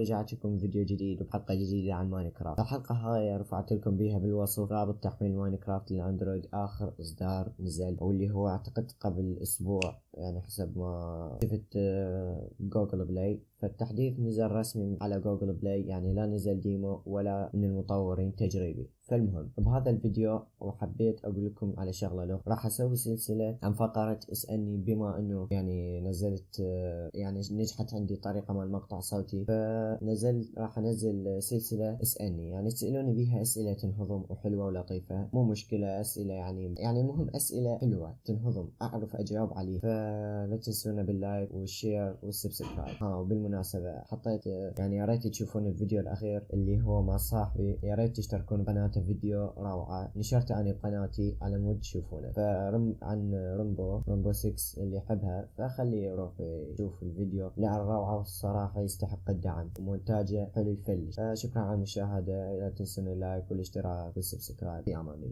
ورجعت لكم فيديو جديد وبحلقة جديدة عن ماينكرافت. الحلقة هاي رفعت لكم بيها بالوصف رابط تحميل ماينكرافت للأندرويد آخر إصدار نزل، أو اللي هو أعتقد قبل أسبوع يعني حسب ما شفت جوجل بلاي. فالتحديث نزل رسمي على جوجل بلاي، يعني لا نزل ديمو ولا من المطورين تجريبي. فالمهم بهذا الفيديو وحبيت اقول لكم على شغله راح اسوي سلسله عن فقره اسالني، بما انه يعني نزلت يعني نجحت عندي طريقه مال مقطع صوتي، راح انزل سلسله اسالني، يعني تسالوني بيها اسئله تنهضم وحلوه ولطيفه، مو مشكله اسئله يعني المهم اسئله حلوه تنهضم اعرف اجاوب عليه. فلا تنسونا باللايك والشير والسبسكرايب. وبالمناسبه حطيت يعني يا ريت تشوفون الفيديو الاخير اللي هو مع صاحبي، يا ريت تشتركون بقناته، فيديو روعة نشرته أنا بقناتي على مود تشوفونه. عن رمبو 6 اللي يحبها فخليه يروح يشوف الفيديو، لا الروعة والصراحة يستحق الدعم ومونتاجه حلو يفلش. فشكرا على المشاهدة، لا تنسون اللايك والاشتراك والسبسكرايب. في أمان الله.